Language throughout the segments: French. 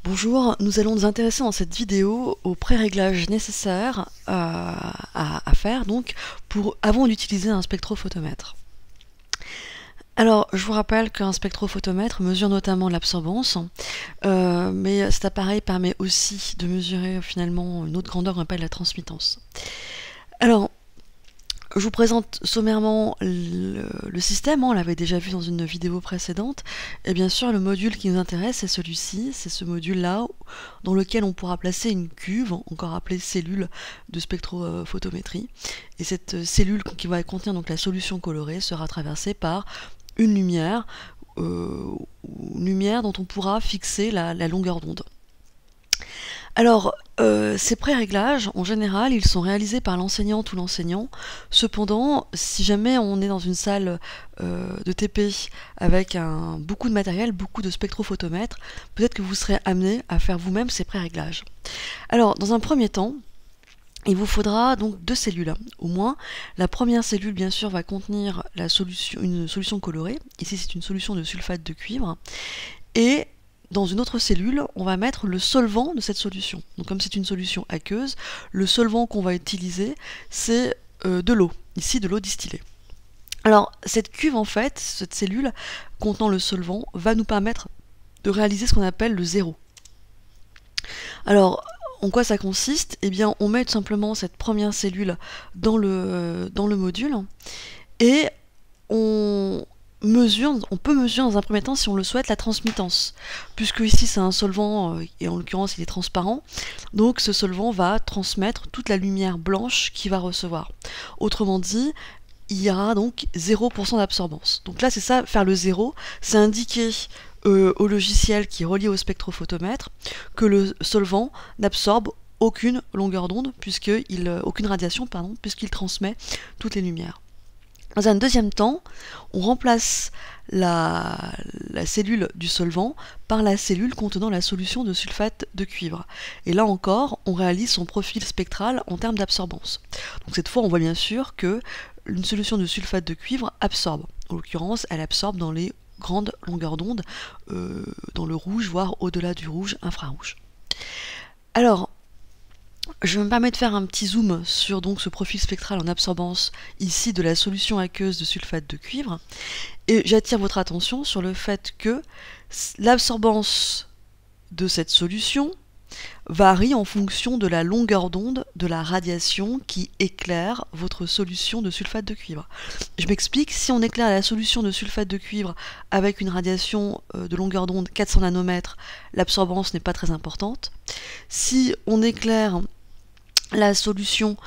Bonjour, nous allons nous intéresser dans cette vidéo aux pré-réglages nécessaires à faire donc avant d'utiliser un spectrophotomètre. Alors, je vous rappelle qu'un spectrophotomètre mesure notamment l'absorbance, mais cet appareil permet aussi de mesurer finalement une autre grandeur qu'on appelle la transmittance. Alors, je vous présente sommairement le système, on l'avait déjà vu dans une vidéo précédente, et bien sûr le module qui nous intéresse c'est celui-ci, c'est ce module-là dans lequel on pourra placer une cuve, encore appelée cellule de spectrophotométrie, et cette cellule qui va contenir donc la solution colorée sera traversée par une lumière dont on pourra fixer la longueur d'onde. Alors, ces pré-réglages, en général, ils sont réalisés par l'enseignante ou l'enseignant. Cependant, si jamais on est dans une salle de TP avec beaucoup de matériel, beaucoup de spectrophotomètres, peut-être que vous serez amené à faire vous-même ces pré-réglages. Alors, dans un premier temps, il vous faudra donc deux cellules, au moins. La première cellule, bien sûr, va contenir une solution colorée. Ici, c'est une solution de sulfate de cuivre. Et dans une autre cellule, on va mettre le solvant de cette solution. Donc comme c'est une solution aqueuse, le solvant qu'on va utiliser, c'est de l'eau, ici de l'eau distillée. Alors cette cuve, en fait, cette cellule contenant le solvant, va nous permettre de réaliser ce qu'on appelle le zéro. Alors, en quoi ça consiste? Eh bien, on met tout simplement cette première cellule dans le module, et on peut mesurer dans un premier temps, si on le souhaite, la transmittance, puisque ici c'est un solvant, et en l'occurrence il est transparent, donc ce solvant va transmettre toute la lumière blanche qu'il va recevoir. Autrement dit, il y aura donc 0% d'absorbance. Donc là c'est ça, faire le zéro, c'est indiquer au logiciel qui est relié au spectrophotomètre que le solvant n'absorbe aucune longueur d'onde, aucune radiation, puisqu'il transmet toutes les lumières. Dans un deuxième temps, on remplace la cellule du solvant par la cellule contenant la solution de sulfate de cuivre. Et là encore, on réalise son profil spectral en termes d'absorbance. Donc cette fois, on voit bien sûr que une solution de sulfate de cuivre absorbe. En l'occurrence, elle absorbe dans les grandes longueurs d'onde, dans le rouge, voire au-delà du rouge infrarouge. Alors, je me permets de faire un petit zoom sur donc ce profil spectral en absorbance ici de la solution aqueuse de sulfate de cuivre, et j'attire votre attention sur le fait que l'absorbance de cette solution varie en fonction de la longueur d'onde de la radiation qui éclaire votre solution de sulfate de cuivre. Je m'explique, si on éclaire la solution de sulfate de cuivre avec une radiation de longueur d'onde 400 nanomètres, l'absorbance n'est pas très importante. Si on éclaire la solution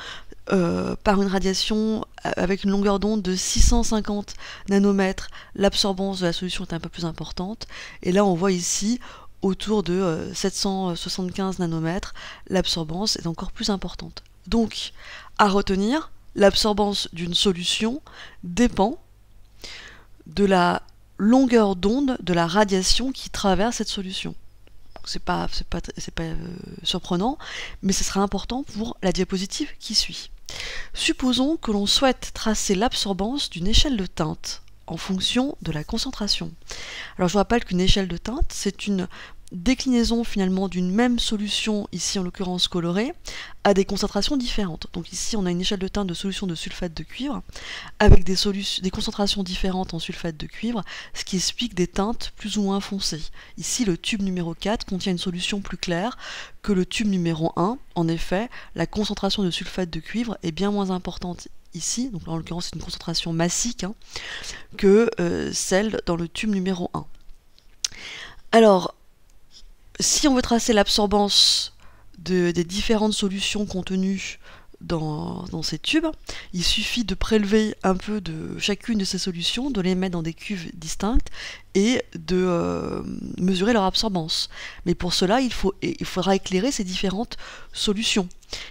par une radiation avec une longueur d'onde de 650 nanomètres, l'absorbance de la solution est un peu plus importante. Et là, on voit ici, autour de 775 nanomètres, l'absorbance est encore plus importante. Donc, à retenir, l'absorbance d'une solution dépend de la longueur d'onde de la radiation qui traverse cette solution. C'est pas surprenant, mais ce sera important pour la diapositive qui suit. Supposons que l'on souhaite tracer l'absorbance d'une échelle de teinte en fonction de la concentration. Alors je vous rappelle qu'une échelle de teinte, c'est une déclinaison finalement d'une même solution, ici en l'occurrence colorée, à des concentrations différentes. Donc ici on a une échelle de teinte de solution de sulfate de cuivre, avec des concentrations différentes en sulfate de cuivre, ce qui explique des teintes plus ou moins foncées. Ici le tube numéro 4 contient une solution plus claire que le tube numéro 1. En effet, la concentration de sulfate de cuivre est bien moins importante ici, donc en l'occurrence c'est une concentration massique, que celle dans le tube numéro 1. Alors, si on veut tracer l'absorbance des différentes solutions contenues dans ces tubes, il suffit de prélever un peu de chacune de ces solutions, de les mettre dans des cuves distinctes et de mesurer leur absorbance. Mais pour cela, il faudra éclairer ces différentes solutions.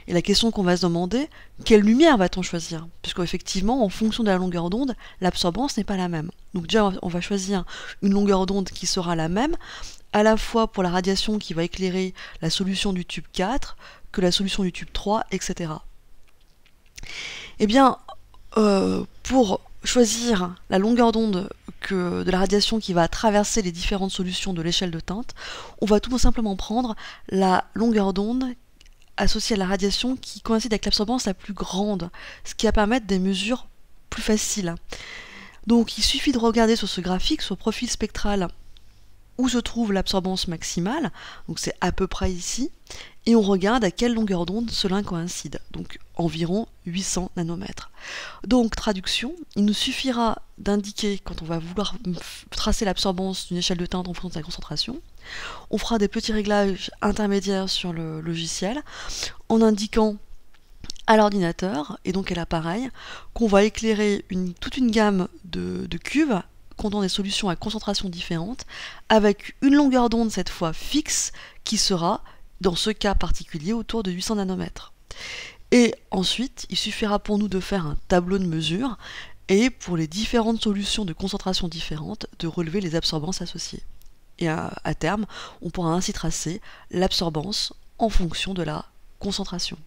Et la question qu'on va se demander, quelle lumière va-t-on choisir? Puisqu'effectivement, en fonction de la longueur d'onde, l'absorbance n'est pas la même. Donc déjà, on va choisir une longueur d'onde qui sera la même, à la fois pour la radiation qui va éclairer la solution du tube 4, que la solution du tube 3, etc. Eh bien, pour choisir la longueur d'onde de la radiation qui va traverser les différentes solutions de l'échelle de teinte, on va tout simplement prendre la longueur d'onde associée à la radiation qui coïncide avec l'absorbance la plus grande, ce qui va permettre des mesures plus faciles. Donc il suffit de regarder sur ce graphique, sur le profil spectral, où se trouve l'absorbance maximale, donc c'est à peu près ici, et on regarde à quelle longueur d'onde cela coïncide, donc environ 800 nanomètres. Donc traduction, il nous suffira d'indiquer, quand on va vouloir tracer l'absorbance d'une échelle de teinte en fonction de sa concentration, on fera des petits réglages intermédiaires sur le logiciel, en indiquant à l'ordinateur, et donc à l'appareil, qu'on va éclairer toute une gamme de cuves contenant des solutions à concentration différentes, avec une longueur d'onde cette fois fixe, qui sera, dans ce cas particulier, autour de 800 nanomètres. Et ensuite, il suffira pour nous de faire un tableau de mesure, et pour les différentes solutions de concentration différentes, de relever les absorbances associées. Et à terme, on pourra ainsi tracer l'absorbance en fonction de la concentration.